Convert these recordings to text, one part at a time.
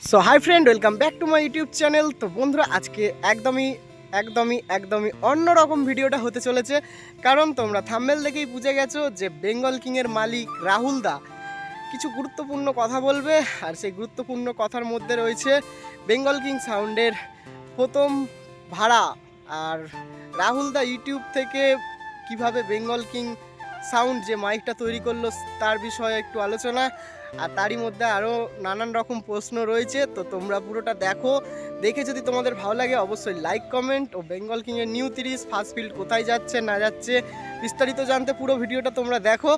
So hi friend, welcome back to my YouTube channel. তো বন্ধুরা, আজকে একদমই অন্যরকম ভিডিওটা হতে চলেছে, কারণ তোমরা থাম্বনেল দেখেই বুঝে গেছো যে বেঙ্গল কিংয়ের মালিক রাহুল দা কিছু গুরুত্বপূর্ণ কথা বলবে। আর সেই গুরুত্বপূর্ণ কথার মধ্যে রয়েছে বেঙ্গল কিং সাউন্ডের প্রথম ভাড়া, আর রাহুল দা ইউটিউব থেকে কিভাবে বেঙ্গল কিং সাউন্ড যে মাইকটা তৈরি করলো তার বিষয়ে একটু আলোচনা, আর তারই মধ্যে আরও নানান রকম প্রশ্ন রয়েছে। তো তোমরা পুরোটা দেখো, দেখে যদি তোমাদের ভালো লাগে অবশ্যই লাইক কমেন্ট, ও বেঙ্গল কিংয়ের নিউ সিরিজ ফার্স্ট ফিল্ড কোথায় যাচ্ছে না যাচ্ছে বিস্তারিত জানতে পুরো ভিডিওটা তোমরা দেখো।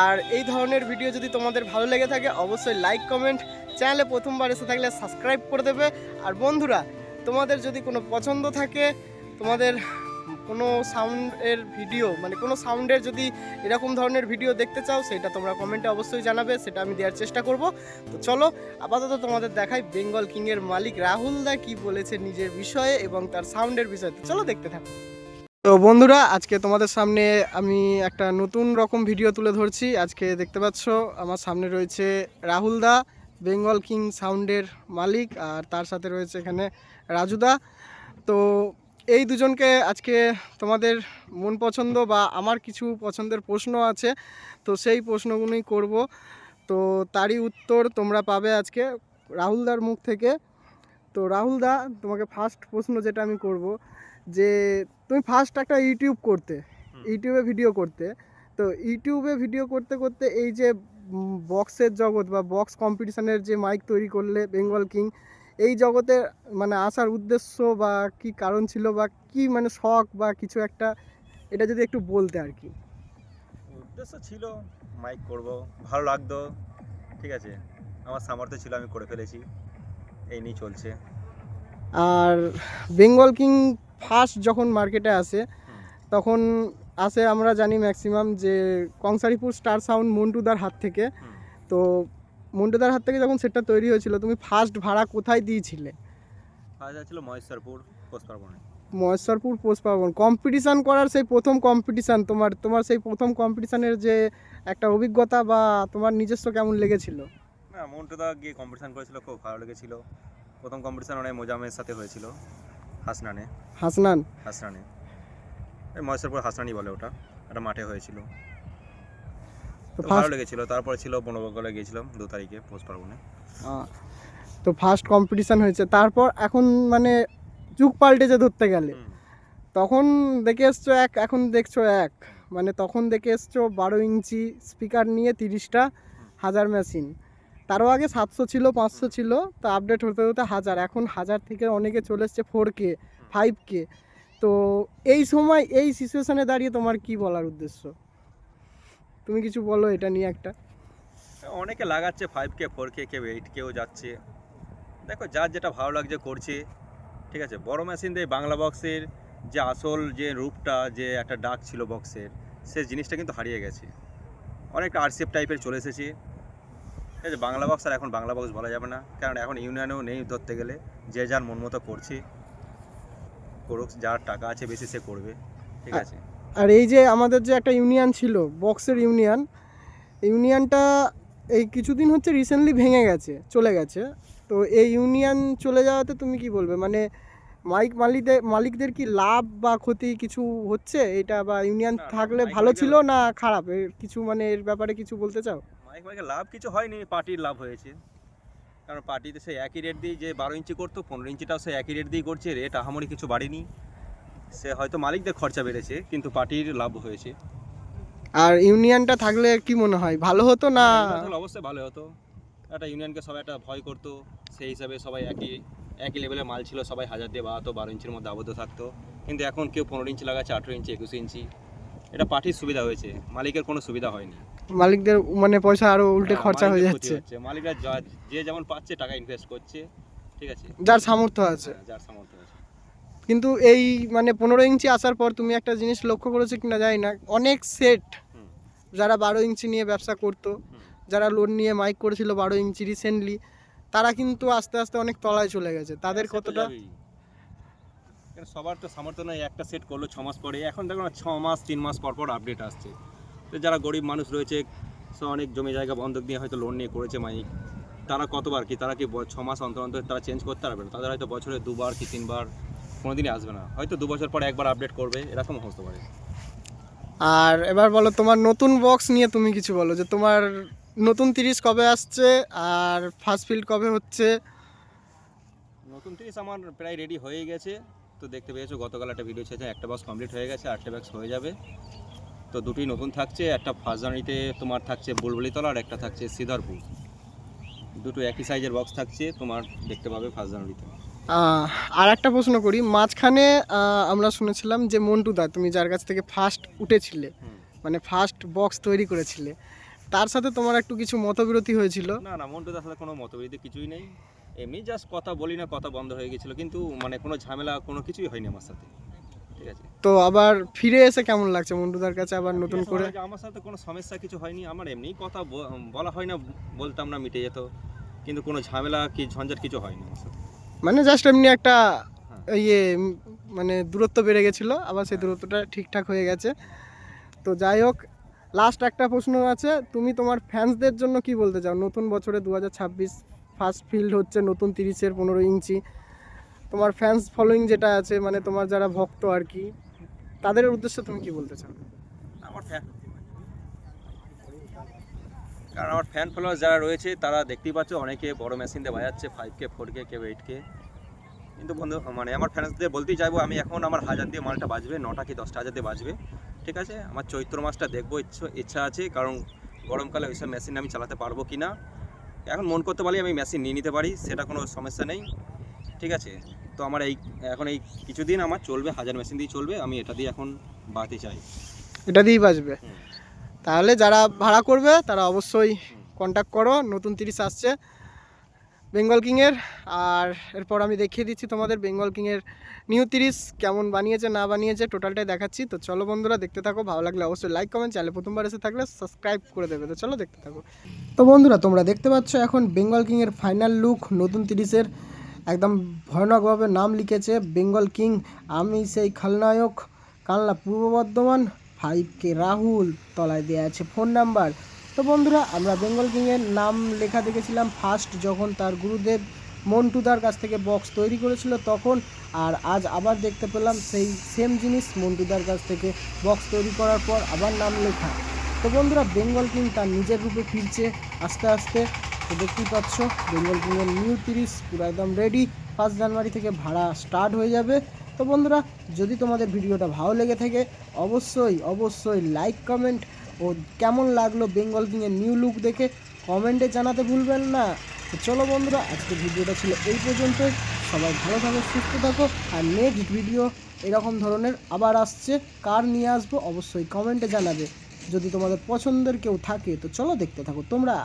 আর এই ধরনের ভিডিও যদি তোমাদের ভালো লেগে থাকে অবশ্যই লাইক কমেন্ট, চ্যানেলে প্রথমবার এসে থাকলে সাবস্ক্রাইব করে দেবে। আর বন্ধুরা, তোমাদের যদি কোনো পছন্দ থাকে, তোমাদের কোনো সাউন্ডের ভিডিও মানে কোনো সাউন্ডের যদি এরকম ধরনের ভিডিও দেখতে চাও, সেটা তোমরা কমেন্টে অবশ্যই জানাবে, সেটা আমি দেওয়ার চেষ্টা করব। তো চলো আপাতত তোমাদের দেখাই বেঙ্গল কিংয়ের মালিক রাহুল দা কি বলেছে নিজের বিষয়ে এবং তার সাউন্ডের বিষয়ে। তো চলো দেখতে থাকো। তো বন্ধুরা, আজকে তোমাদের সামনে আমি একটা নতুন রকম ভিডিও তুলে ধরছি। আজকে দেখতে পাচ্ছ আমার সামনে রয়েছে রাহুল দা, বেঙ্গল কিং সাউন্ডের মালিক, আর তার সাথে রয়েছে এখানে রাজুদা। তো এই দুজনকে আজকে তোমাদের মন পছন্দ বা আমার কিছু পছন্দের প্রশ্ন আছে, তো সেই প্রশ্নগুলোই করব। তো তারই উত্তর তোমরা পাবে আজকে রাহুলদার মুখ থেকে। তো রাহুলদা, তোমাকে ফার্স্ট প্রশ্ন যেটা আমি করব, যে তুমি ফার্স্ট একটা ইউটিউবে ভিডিও করতে, তো ইউটিউবে ভিডিও করতে করতে এই যে বক্সের জগৎ বা বক্স কম্পিটিশনের যে মাইক তৈরি করলে বেঙ্গল কিং, এই জগতে মানে আসার উদ্দেশ্য বা কি কারণ ছিল, বা কি মানে শখ বা কিছু একটা, এটা যদি একটু বলতে আর কি। উদ্দেশ্য ছিল মাইক করব, ভালো লাগতো, ঠিক আছে, আমার সামর্থ্য ছিল, আমি করে ফেলেছি, এই নিয়ে চলছে। আর বেঙ্গল কিং ফার্স্ট যখন মার্কেটে আসে, তখন আসে আমরা জানি ম্যাক্সিমাম যে কংসারিপুর স্টার সাউন্ড মন্টুদার হাত থেকে। তো মন্টুদার হাত থেকে যখন সেটটা তৈরি হয়েছিল, তুমি ফার্স্ট ভাড়া কোথায় দিয়েছিলে? ফার্স্ট ছিল মহেশ্বরপুর পোস্টপার্বণে। মহেশ্বরপুর পোস্টপার্বণ কম্পিটিশান করার সেই প্রথম কম্পিটিশান, তোমার সেই প্রথম কম্পিটিশানের যে একটা অভিজ্ঞতা বা তোমার নিজস্ব কেমন লেগেছিল? না, মন্টুদা গিয়ে কম্পিটিশান করেছিল, খুব ভালো লেগেছিল। প্রথম কম্পিটিশান অনেক মোজামের সাথে হয়েছিল, হাসনানে এই মহেশ্বরপুর হাসনানি বলে ওটা, একটা মাঠে হয়েছিল, তো ভালো লেগেছিল। তারপরে ছিল বনবগলে গিয়েছিলাম 2 তারিখে পোস্টপার্বণে। তো ফার্স্ট কম্পিটিশান হয়েছে, তারপর এখন মানে যুগ পাল্টেছে ধরতে গেলে। তখন দেখে এসছো এক, এখন দেখছো এক, মানে তখন দেখে এসছো 12 ইঞ্চি স্পিকার নিয়ে 30টা 1000 মেশিন। তারও আগে 700 ছিল, 500 ছিল, তো আপডেট হতে হতে 1000, এখন 1000 থেকে অনেকে চলে এসছে 4K 5K। তো এই সময় এই সিচুয়েশানে দাঁড়িয়ে তোমার কি বলার উদ্দেশ্য? তুমি কিছু বলো এটা নিয়ে একটা। অনেকে লাগাচ্ছে 5K 4K, কেউ 8Kও যাচ্ছে। দেখো, যার যেটা ভালো লাগছে করছে, ঠিক আছে। বড় মেশিন দিয়ে বাংলা বক্সের যে আসল যে রূপটা, যে একটা ডাক ছিল বক্সের, সে জিনিসটা কিন্তু হারিয়ে গেছে, অনেকটা আরসিএফ টাইপের চলে এসেছে, ঠিক আছে। বাংলা বক্স আর এখন বাংলা বক্স বলা যাবে না, কারণ এখন ইউনিয়নেও নেই ধরতে গেলে, যে যার মন মতো করছে, করুক, যার টাকা আছে বেশি সে করবে, ঠিক আছে। আর এই যে আমাদের যে একটা ইউনিয়ন ছিল, বক্সের ইউনিয়নটা এই কিছুদিন হচ্ছে রিসেন্টলি ভেঙে গেছে, চলে গেছে। তো এই ইউনিয়ন চলে যাওয়াতে তুমি কি বলবে, মানে মালিকদের কি লাভ বা ক্ষতি কিছু হচ্ছে এটা, বা ইউনিয়ন থাকলে ভালো ছিল না খারাপ, এর কিছু মানে এর ব্যাপারে কিছু বলতে চাও? মাইকের লাভ কিছু হয়নি, পার্টির লাভ হয়েছে, কারণ পার্টিতে সে একই রেট দিয়ে যে 12 ইঞ্চি করতো, 15 ইঞ্চিটাও সে একই রেট দিয়ে করছে, রেট আহামরি কিছু বাড়েনি। সে হয়তো মালিকদের খরচা বেড়েছে, কিন্তু পার্টির লাভ হয়েছে। আর ইউনিয়নটা থাকলে কি মনে হয় ভালো হতো না? অবশ্যই ভালো হতো। একটা ইউনিয়নকে সবাই একটা ভয় করতো, সেই হিসাবে সবাই একই লেভেলের মাল ছিল, সবাই 1000 দিয়ে বাড়াতো, 12 ইঞ্চির মধ্যে আবদ্ধ থাকতো। কিন্তু এখন কেউ 15 ইঞ্চি লাগাচ্ছে, 18 ইঞ্চি, 21 ইঞ্চি। এটা পার্টির সুবিধা হয়েছে, মালিকের কোনো সুবিধা হয়নি। মালিকদের মানে পয়সা আরো উল্টে খরচা হয়ে যাচ্ছে। মালিকরা যে যেমন পাচ্ছে টাকা ইনভেস্ট করছে, ঠিক আছে, যার সামর্থ্য আছে। যার সামর্থ্য আছে। কিন্তু এই মানে 15 ইঞ্চি আসার পর তুমি একটা জিনিস লক্ষ্য করেছো কিনা জানি না, অনেক সেট যারা 12 ইঞ্চি নিয়ে ব্যবসা করতো, যারা লোন নিয়ে মাইক করেছিল 12 ইঞ্চি রিসেন্টলি, তারা কিন্তু আস্তে আস্তে অনেক তলায় চলে গেছে। তাদের কতটা, সবার তো সামর্থ্য নয়, একটা সেট করলো 6 মাস পরে, এখন দেখো না 6 মাস 3 মাস পর পর আপডেট আসছে। তো যারা গরিব মানুষ রয়েছে, সে অনেক জমি জায়গা বন্ধক দিয়ে হয়তো লোন নিয়ে করেছে মাইক, তারা কতবার কি তারা কি 6 মাস অন্তর অন্তর তারা চেঞ্জ করতে পারবে না, তাদের হয়তো বছরে 2বার কি 3বার কোনোদিনই আসবে না, হয়তো 2 বছর পরে একবার আপডেট করবে, এরকম হতে পারে। আর এবার বলো তোমার নতুন বক্স নিয়ে তুমি কিছু বলো, যে তোমার নতুন 30 কবে আসছে আর ফার্স্ট ফিল্ড কবে হচ্ছে? নতুন 30 আমার প্রায় রেডি হয়ে গেছে, তো দেখতে পেয়েছো গতকাল একটা ভিডিও ছেড়েছে, একটা বক্স কমপ্লিট হয়ে গেছে, 8টা বক্স হয়ে যাবে। তো দুটোই নতুন থাকছে, একটা ফার্স্ট জানুয়ারিতে তোমার থাকছে বুলবুলিতলা আর একটা থাকছে সিদারপুর, দুটো একই সাইজের বক্স থাকছে, তোমার দেখতে পাবে ফার্স্ট জানুয়ারিতে। আর একটা প্রশ্ন করি, মাঝখানে আমরা শুনেছিলাম যে মন্টুদা, তুমি যার কাছ থেকে ফার্স্ট উঠেছিলে, মানে ফার্স্ট বক্স তৈরি করেছিলে, তার সাথে তোমার একটু কিছু মতবিরোধী হয়েছিল। না না, মন্টুদার সাথে কোনো মতবিরোধী কিছুই নেই, এমনি জাস্ট কথা বলি না, কথা বন্ধ হয়ে গেছিলো, কিন্তু মানে কোনো ঝামেলা কোনো কিছুই হয়নি আমার সাথে, ঠিক আছে। তো আবার ফিরে এসে কেমন লাগছে মন্টুদার কাছে আবার নতুন করে? আমার সাথে কোনো সমস্যা কিছু হয়নি, আমার এমনি কথা বলা হয় না, বলতাম না, মিটে যেত, কিন্তু কোনো ঝামেলা কি ঝঞ্ঝাট কিছু হয়নি আমার সাথে। মানে জাস্ট এমনি একটা হ্যাঁ। ইয়ে মানে দূরত্ব বেড়ে গেছিলো, আবার সেই দূরত্বটা ঠিকঠাক হয়ে গেছে। তো যাই হোক, লাস্ট একটা প্রশ্ন আছে, তুমি তোমার ফ্যান্সদের জন্য কি বলতে চাও? নতুন বছরে 2026 ফার্স্ট ফিল্ড হচ্ছে নতুন 30-এর 15 ইঞ্চি, তোমার ফ্যান্স ফলোয়িং যেটা আছে, মানে তোমার যারা ভক্ত আর কি, তাদের উদ্দেশ্যে তুমি কি বলতে চাও? আমার ফ্যান, কারণ আমার ফ্যান ফলোয়ার যারা রয়েছে তারা দেখতেই পাচ্ছ, অনেকে বড় মেশিন দিয়ে বাজাচ্ছে 5K 4K কেউ 8K, কিন্তু বন্ধু মানে আমার ফ্যান্সদের বলতেই চাইবো, আমি এখন আমার 1000 দিয়ে মালটা বাজবে, 9টা কি 10টা হাজার দিয়ে বাজবে, ঠিক আছে। আমার চৈত্র মাসটা দেখবো, ইচ্ছা আছে, কারণ গরমকালে ওইসব মেশিন আমি চালাতে পারবো কি না, এখন মন করতে পারি আমি মেশিন নিয়ে নিতে পারি, সেটা কোনো সমস্যা নেই, ঠিক আছে। তো আমার এখন এই কিছুদিন আমার চলবে 1000 মেশিন দিয়ে চলবে, আমি এটা দিয়ে এখন বাড়তে চাই। এটা দিয়েই বাজবে? হুম। তাহলে যারা ভাড়া করবে তারা অবশ্যই কন্ট্যাক্ট করো, নতুন 30 আসছে বেঙ্গল কিংয়ের। আর এরপর আমি দেখিয়ে দিচ্ছি তোমাদের বেঙ্গল কিংয়ের নিউ 30 কেমন বানিয়েছে না বানিয়েছে, টোটালটাই দেখাচ্ছি। তো চলো বন্ধুরা দেখতে থাকো, ভালো লাগলে অবশ্যই লাইক কমেন্ট, চ্যানেলে প্রথমবার এসে থাকলে সাবস্ক্রাইব করে দেবে। তো চলো দেখতে থাকো। তো বন্ধুরা তোমরা দেখতে পাচ্ছ এখন বেঙ্গল কিংয়ের ফাইনাল লুক নতুন 30-এর, একদম ভয়ানকভাবে নাম লিখেছে বেঙ্গল কিং, আমি সেই খলনায়ক, কালনা পূর্ব বর্ধমান, 5K রাহুল, তলায় দেওয়া আছে ফোন নাম্বার। তো বন্ধুরা আমরা বেঙ্গল কিংয়ের নাম লেখা দেখেছিলাম ফার্স্ট যখন তার গুরুদেব মন্টুদার কাছ থেকে বক্স তৈরি করেছিল তখন, আর আজ আবার দেখতে পেলাম সেই সেম জিনিস মন্টুদার কাছ থেকে বক্স তৈরি করার পর আবার নাম লেখা। তো বন্ধুরা বেঙ্গল কিং তার নিজের রূপে ফিরছে আস্তে আস্তে। তো দেখতেই পাচ্ছ বেঙ্গল কিংয়ের নিউ 30 পুরো একদম রেডি, 5 জানুয়ারি থেকে ভাড়া স্টার্ট হয়ে যাবে। তো বন্ধুরা যদি তোমাদের ভিডিওটা ভালো লেগে থাকে অবশ্যই অবশ্যই লাইক কমেন্ট ও কেমন লাগলো বেঙ্গল কিংয়ের নিউ লুক দেখে কমেন্টে জানাতে ভুলবেন না। তো চলো বন্ধুরা আজকে ভিডিওটা ছিল এই পর্যন্তই, সবাই ভালো থাকো সুস্থ থাকো, আর নেক্সট ভিডিও এরকম ধরনের আবার আসছে, কার নিয়ে আসবো অবশ্যই কমেন্টে জানাবে। যদি তোমাদের পছন্দের কেউ থাকে তো চলো দেখতে থাকো তোমরা।